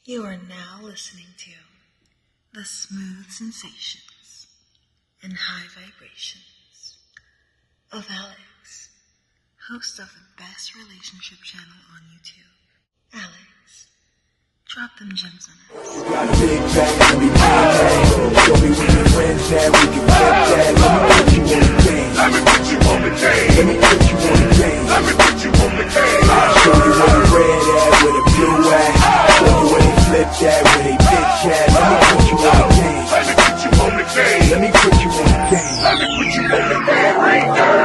You are now listening to the smooth sensations and high vibrations of Alex, host of the best relationship channel on YouTube. Alex, drop them gems on us. You got a big bag, let me show me where your friends at, we can flip that. Let me put you on the game. Let me put you on the game. Let me put you on the game. I'll show you where the red at, where the blue at. Show you where they flip that, where they bitch at. Let me put you on the game. Let me put you on the game. Let me put you on the game. Let me put you on the game right now.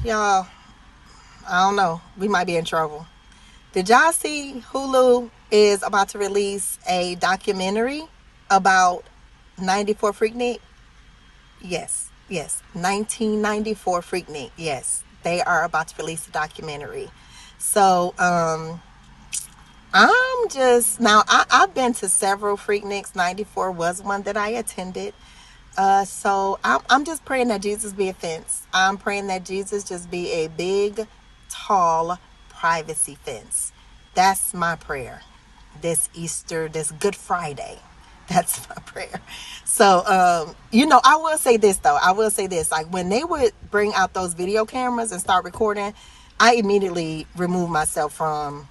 Y'all, I don't know. We might be in trouble. Did y'all see Hulu is about to release a documentary about 94 freaknik? Yes. 1994 freaknik. Yes. They are about to release a documentary. So, I'm just, now I've been to several freakniks. 94 was one that I attended. So I'm just praying that Jesus be a fence. I'm praying that Jesus just be a big, tall privacy fence. That's my prayer. This Easter, this Good Friday. That's my prayer. So, I will say this though. Like when they would bring out those video cameras and start recording, I immediately removed myself from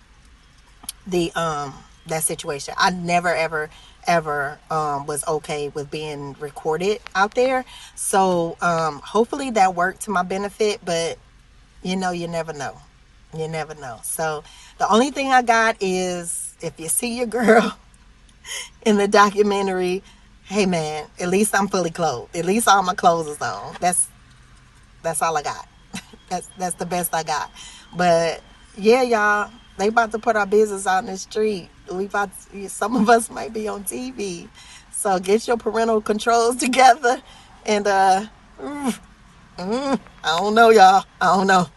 the, that situation. I never, ever was okay with being recorded out there. So hopefully that worked to my benefit, but you never know. So the only thing I got is, if you see your girl in the documentary, hey man, at least I'm fully clothed. At least all my clothes is on. That's all I got. That's the best I got. But yeah, y'all, they about to put our business out in the street. Some of us might be on TV. So get your parental controls together. And I don't know, y'all. I don't know.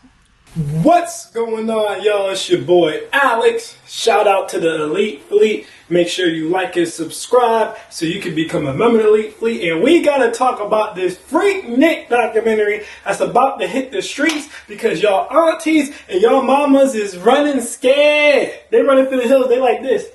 What's going on, y'all? It's your boy Alex. Shout out to the Elite Fleet. Make sure you like and subscribe so you can become a member of the Elite Fleet. And we gotta talk about this freaknik documentary that's about to hit the streets, because y'all aunties and y'all mamas is running scared. They running through the hills. They like this.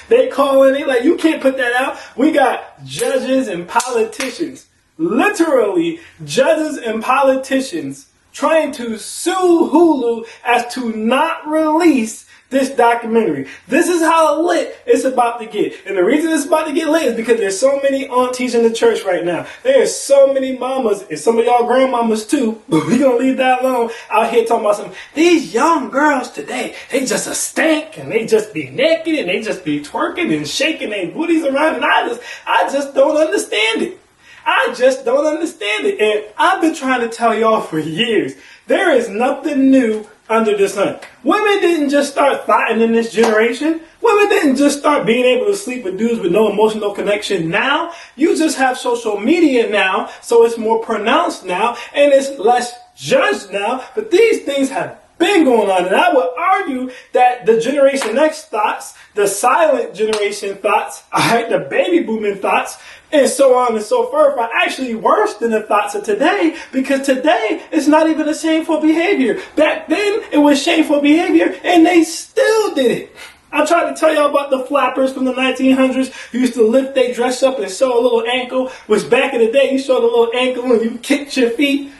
They calling. They like, you can't put that out. We got judges and politicians, literally judges and politicians, trying to sue Hulu as to not release this documentary. This is how lit it's about to get. And the reason it's about to get lit is because there's so many aunties in the church right now. There's so many mamas, and some of y'all grandmamas too, but we're going to leave that alone, out here talking about these young girls today, they just a stank, and they just be naked, and they just be twerking and shaking their booties around, and I just don't understand it. I just don't understand it. And I've been trying to tell y'all for years, there is nothing new under the sun. Women didn't just start thotting in this generation. Women didn't just start being able to sleep with dudes with no emotional connection now. You just have social media now, so it's more pronounced now, and it's less judged now. But these things have been going on, and I would argue that the Generation X thoughts, the silent generation thoughts, alright, the baby booming thoughts, and so on and so forth, are actually worse than the thoughts of today, because today it's not even a shameful behavior. Back then it was shameful behavior, and they still did it. I tried to tell y'all about the flappers from the 1900s who used to lift their dress up and show a little ankle, which back in the day you showed a little ankle and you kicked your feet.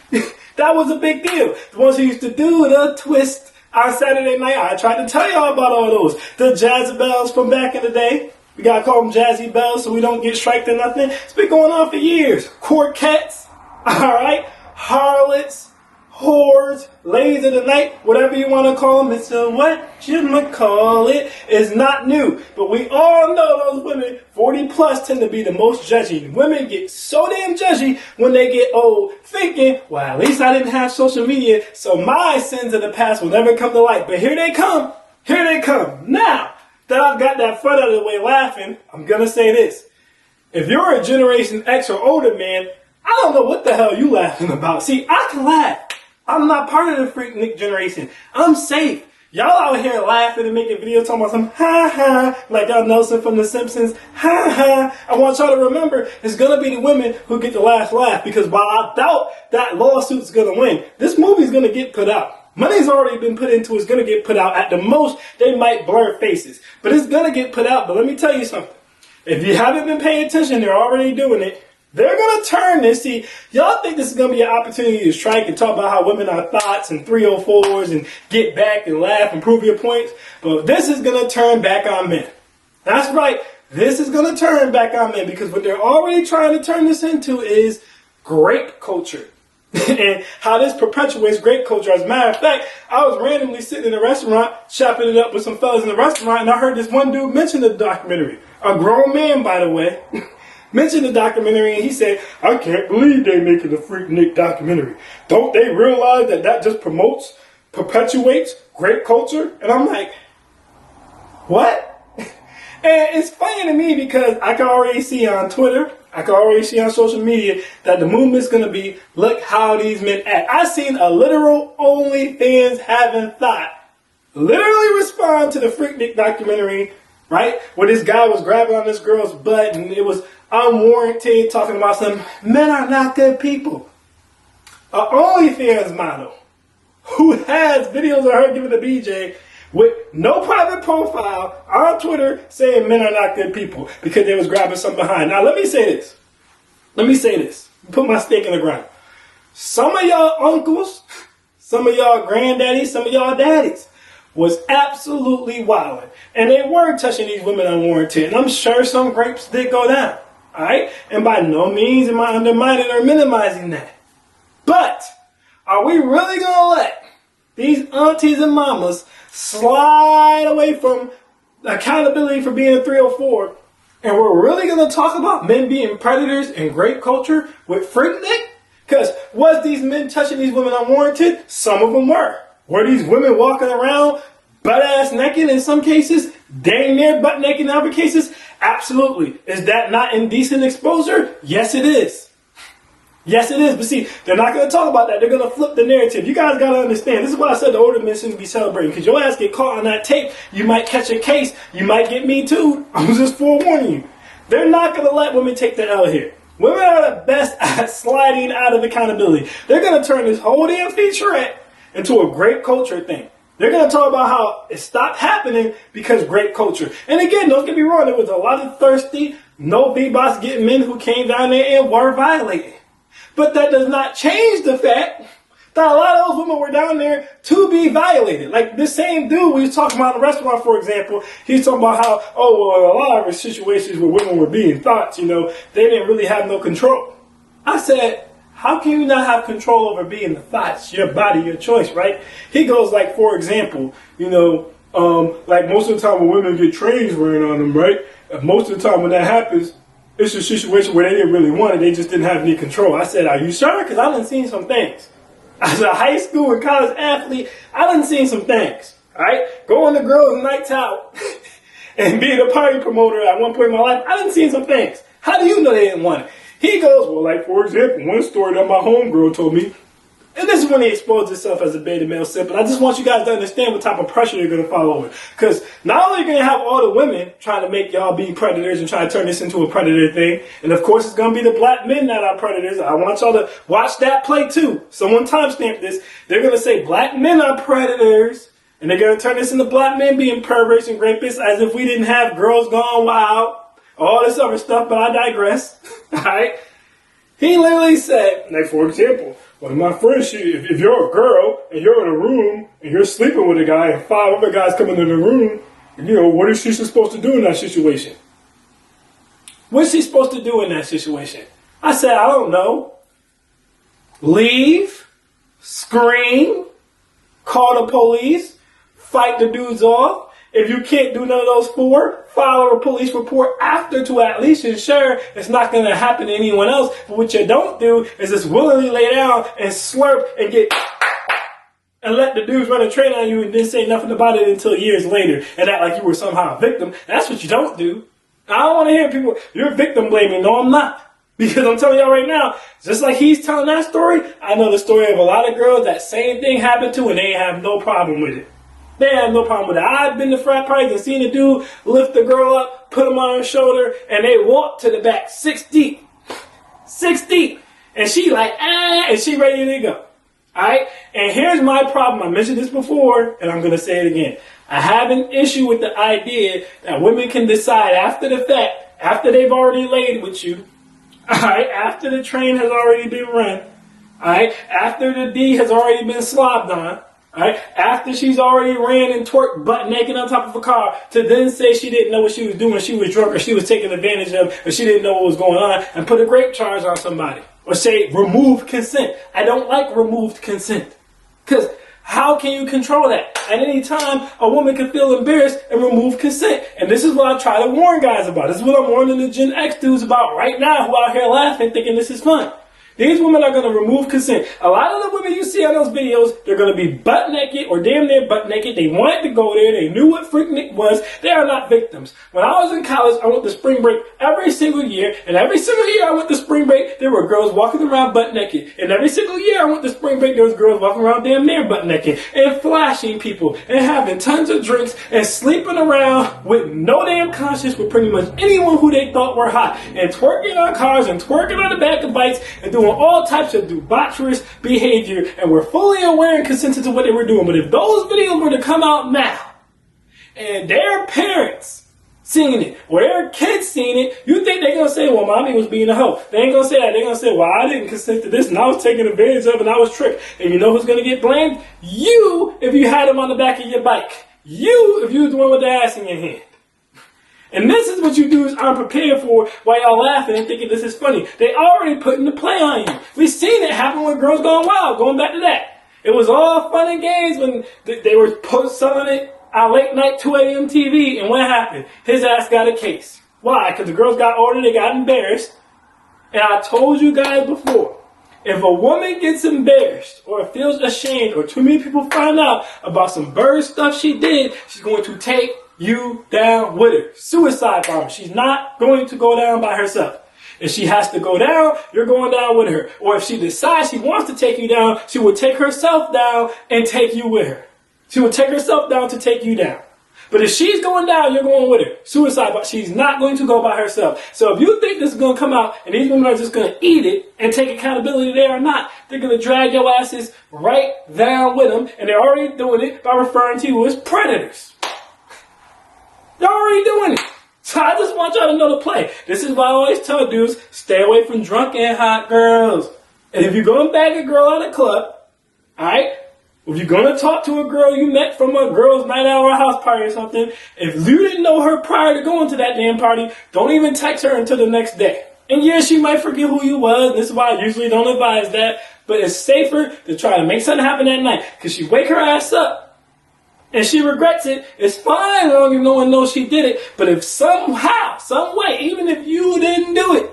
That was a big deal. The ones who used to do the twist on Saturday night, I tried to tell y'all about all those. The Jazzy from back in the day. We gotta call them Jazzy Bells so we don't get striked or nothing. It's been going on for years. Quartettes, alright? Harlots, whores, ladies of the night, whatever you want to call them. It's a what you call it. It's not new. But we all know those women 40 plus tend to be the most judgy. Women get so damn judgy when they get old, thinking, well, at least I didn't have social media, so my sins of the past will never come to light. But here they come. Here they come. Now that I've got that fun out of the way laughing, I'm going to say this. If you're a Generation X or older man, I don't know what the hell you laughing about. See, I can laugh. I'm not part of the freaknik generation. I'm safe. Y'all out here laughing and making videos talking about some ha-ha, like y'all Nelson from The Simpsons, ha-ha. I want y'all to remember, it's going to be the women who get the last laugh, because while I doubt that lawsuit's going to win, this movie's going to get put out. Money's already been put into it. It's going to get put out. At the most, they might blur faces, but it's going to get put out. But let me tell you something. If you haven't been paying attention, they're already doing it. They're going to turn this. See, y'all think this is going to be an opportunity to strike and talk about how women are thoughts and 304s and get back and laugh and prove your points. But this is going to turn back on men. That's right. This is going to turn back on men, because what they're already trying to turn this into is grape culture. And how this perpetuates grape culture. As a matter of fact, I was randomly sitting in a restaurant, chopping it up with some fellas in the restaurant, and I heard this one dude mention the documentary. A grown man, by the way. Mentioned the documentary, and he said, I can't believe they're making a freaknik documentary. Don't they realize that that just perpetuates grape culture? And I'm like, what? And it's funny to me because I can already see on Twitter, I can already see on social media that the movement's going to be, look how these men act. I seen a literal OnlyFans having thought literally respond to the freaknik documentary, right? Where this guy was grabbing on this girl's butt and it was unwarranted, talking about some men are not good people. A OnlyFans model who has videos of her giving the BJ with no private profile on Twitter saying men are not good people because they was grabbing something behind. Now let me say this. Put my stake in the ground. Some of y'all uncles, some of y'all granddaddies, some of y'all daddies was absolutely wilding. And they were touching these women unwarranted. And I'm sure some grapes did go down. Alright? And by no means am I undermining or minimizing that. But are we really going to let these aunties and mamas slide away from accountability for being a 304? And we're really going to talk about men being predators in grape culture with freaknik? Because was these men touching these women unwarranted? Some of them were. Were these women walking around butt-ass naked in some cases? Dang near butt naked in other cases? Absolutely. Is that not indecent exposure? Yes, it is. Yes, it is. But see, they're not going to talk about that. They're going to flip the narrative. You guys got to understand. This is why I said the older men shouldn't be celebrating. Because your ass get caught on that tape. You might catch a case. You might get me too. I'm just forewarning you. They're not going to let women take the L here. Women are the best at sliding out of accountability. They're going to turn this whole damn featurette into a grape culture thing. They're going to talk about how it stopped happening because grape culture. And again, don't get me wrong, there was a lot of thirsty, no B-boss getting men who came down there and were violating. But that does not change the fact that a lot of those women were down there to be violated. Like this same dude we was talking about in the restaurant, for example, he's talking about how, a lot of situations where women were being thoughts, they didn't really have no control. I said, how can you not have control over being the thoughts, your body, your choice, right? He goes like, for example, like most of the time when women get trains ran on them, right? Most of the time when that happens, it's a situation where they didn't really want it. They just didn't have any control. I said, are you sure? Because I done seen some things. As a high school and college athlete, I done seen some things, all right? Going to girls' nights out and being a party promoter at one point in my life, I done seen some things. How do you know they didn't want it? He goes, well, like, for example, one story that my homegirl told me, and this is when he exposed himself as a beta male simp, but I just want you guys to understand what type of pressure you're going to follow with. Because not only are you going to have all the women trying to make y'all be predators and try to turn this into a predator thing, and of course it's going to be the black men that are predators. I want y'all to watch that play too. Someone timestamp this. They're going to say black men are predators, and they're going to turn this into black men being perverts and rapists as if we didn't have girls gone wild, all this other stuff, but I digress. All right? He literally said, like, for example, one of my friends, if you're a girl and you're in a room and you're sleeping with a guy and 5 other guys come into the room, what is she supposed to do in that situation? What's she supposed to do in that situation? I said, I don't know. Leave, scream, call the police, fight the dudes off. If you can't do none of those four, file a police report after to at least ensure it's not going to happen to anyone else. But what you don't do is just willingly lay down and slurp and get and let the dudes run a train on you and then say nothing about it until years later and act like you were somehow a victim. That's what you don't do. I don't want to hear people, you're victim blaming. No, I'm not. Because I'm telling y'all right now, just like he's telling that story, I know the story of a lot of girls that same thing happened to and they have no problem with it. They have no problem with it. I've been to frat parties and seen a dude lift the girl up, put him on her shoulder, and they walk to the back 6 deep. 6 deep. And she like, and she ready to go. Alright? And here's my problem. I mentioned this before, and I'm going to say it again. I have an issue with the idea that women can decide after the fact, after they've already laid with you, alright, after the train has already been run, alright, after the D has already been slobbed on, alright, after she's already ran and twerked butt naked on top of a car, to then say she didn't know what she was doing, she was drunk, or she was taken advantage of, or she didn't know what was going on, and put a rape charge on somebody. Or say remove consent. I don't like removed consent. Because how can you control that? At any time, a woman can feel embarrassed and remove consent. And this is what I try to warn guys about. This is what I'm warning the Gen X dudes about right now who out here laughing thinking this is fun. These women are going to remove consent. A lot of the women you see on those videos, they're going to be butt naked or damn near butt naked. They wanted to go there. They knew what freaknik was. They are not victims. When I was in college, I went to spring break every single year. And every single year I went to spring break, there were girls walking around butt naked. And every single year I went to spring break, there was girls walking around damn near butt naked. And flashing people. And having tons of drinks. And sleeping around with no damn conscience with pretty much anyone who they thought were hot. And twerking on cars and twerking on the back of bikes. And doing all types of debaucherous behavior, and we're fully aware and consented to what they were doing. But if those videos were to come out now, and their parents seeing it, or their kids seeing it, you think they're going to say, well, mommy was being a hoe. They ain't going to say that. They're going to say, well, I didn't consent to this, and I was taken advantage of, and I was tricked. And you know who's going to get blamed? You, if you had him on the back of your bike. You, if you was the one with the ass in your hand. And this is what you dudes aren't prepared for while y'all laughing and thinking this is funny. They already putting the play on you. We've seen it happen with Girls Gone Wild, going back to that. It was all fun and games when they were selling it on late night 2 a.m. TV. And what happened? His ass got a case. Why? Because the girls got older, they got embarrassed. And I told you guys before, if a woman gets embarrassed or feels ashamed or too many people find out about some bird stuff she did, she's going to take you down with her. Suicide bomber. She's not going to go down by herself. If she has to go down, you're going down with her. Or if she decides she wants to take you down, she will take herself down and take you with her. She will take herself down to take you down. But if she's going down, you're going with her. Suicide bomber. She's not going to go by herself. So if you think this is going to come out and these women are just going to eat it and take accountability, they are not. They're going to drag your asses right down with them. And they're already doing it by referring to you as predators. They're already doing it. So I just want y'all to know the play. This is why I always tell dudes, stay away from drunk and hot girls. And if you're going to bag a girl at a club, alright? If you're going to talk to a girl you met from a girl's night out or a house party or something, if you didn't know her prior to going to that damn party, don't even text her until the next day. And yeah, she might forget who you was. And this is why I usually don't advise that. But it's safer to try to make something happen that night. Because she wake her ass up. And she regrets it, it's fine as long as no one knows she did it. But if somehow, some way, even if you didn't do it,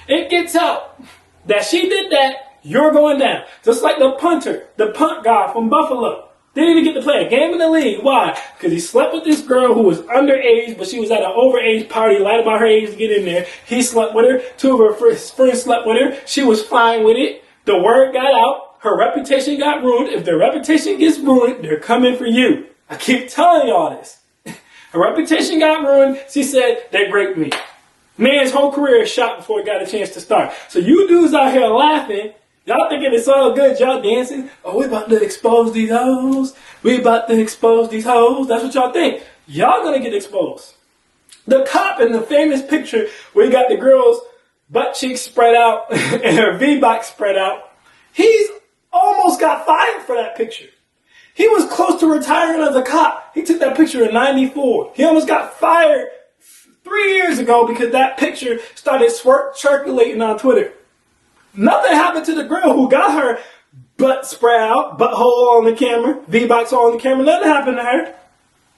it gets out that she did that, you're going down. Just like the punter, the punt guy from Buffalo. Didn't even get to play a game in the league. Why? Because he slept with this girl who was underage, but she was at an overage party, lied about her age to get in there. He slept with her. 2 of her friends slept with her. She was fine with it. The word got out. Her reputation got ruined. If their reputation gets ruined, they're coming for you. I keep telling y'all this. Her reputation got ruined. She said, they raped me. Man's whole career is shot before he got a chance to start. So you dudes out here laughing. Y'all thinking it's all good. Y'all dancing. Oh, we about to expose these hoes. We about to expose these hoes. That's what y'all think. Y'all gonna get exposed. The cop in the famous picture where he got the girl's butt cheeks spread out and her V-box spread out, he's almost got fired for that picture. He was close to retiring as a cop. He took that picture in '94. He almost got fired 3 years ago because that picture started circulating on Twitter. Nothing happened to the girl who got her butt spread out, butthole on the camera, V-box on the camera. Nothing happened to her.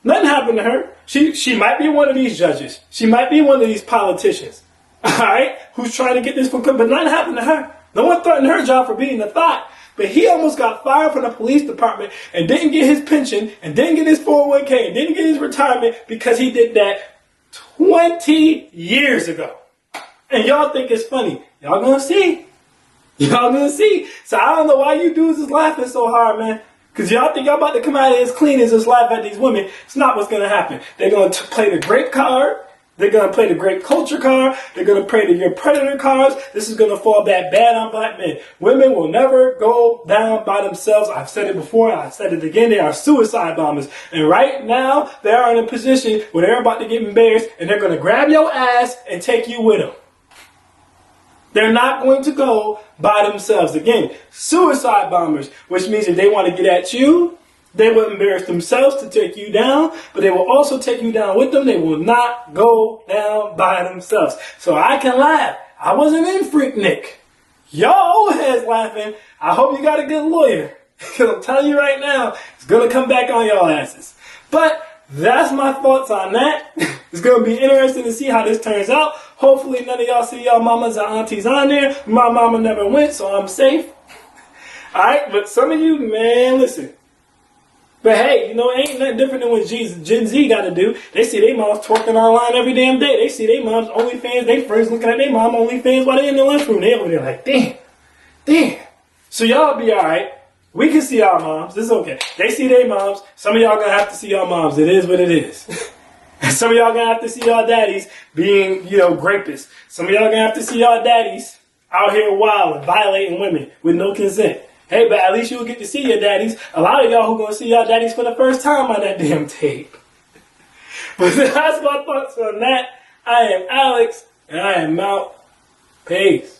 Nothing happened to her. She might be one of these judges. She might be one of these politicians. All right? Who's trying to get this from but nothing happened to her. No one threatened her job for being a thought. But he almost got fired from the police department and didn't get his pension and didn't get his 401k and didn't get his retirement because he did that 20 years ago. And y'all think it's funny. Y'all gonna see. Y'all gonna see. So I don't know why you dudes is laughing so hard, man. Because y'all think y'all about to come out of here as clean as just laugh at these women. It's not what's going to happen. They're going to play the grape card. They're going to play the great culture card. They're going to play the your predator cards. This is going to fall back bad on black men. Women will never go down by themselves. I've said it before. I said it again. They are suicide bombers. And right now, they are in a position where they're about to get embarrassed and they're going to grab your ass and take you with them. They're not going to go by themselves. Again, suicide bombers, which means if they want to get at you, they will embarrass themselves to take you down, but they will also take you down with them. They will not go down by themselves. So I can laugh. I wasn't in freaknik. Y'all old heads laughing. I hope you got a good lawyer. Because I'm telling you right now, it's going to come back on y'all asses. But that's my thoughts on that. It's going to be interesting to see how this turns out. Hopefully none of y'all see y'all mamas and aunties on there. My mama never went, so I'm safe. Alright, but some of you, man, listen. But hey, you know, it ain't nothing different than what Gen Z got to do. They see their moms twerking online every damn day. They see their moms OnlyFans. They friends looking at their mom OnlyFans while they in the lunchroom. They over there like, damn. So y'all be alright. We can see our moms. It's okay. They see their moms. Some of y'all gonna have to see your moms. It is what it is. Some of y'all gonna have to see y'all daddies being, grapists. Some of y'all gonna have to see y'all daddies out here wild and violating women with no consent. Hey, but at least you'll get to see your daddies. A lot of y'all who gonna see y'all daddies for the first time on that damn tape. But that's my thoughts on that. I am Alex, and I am out. Peace.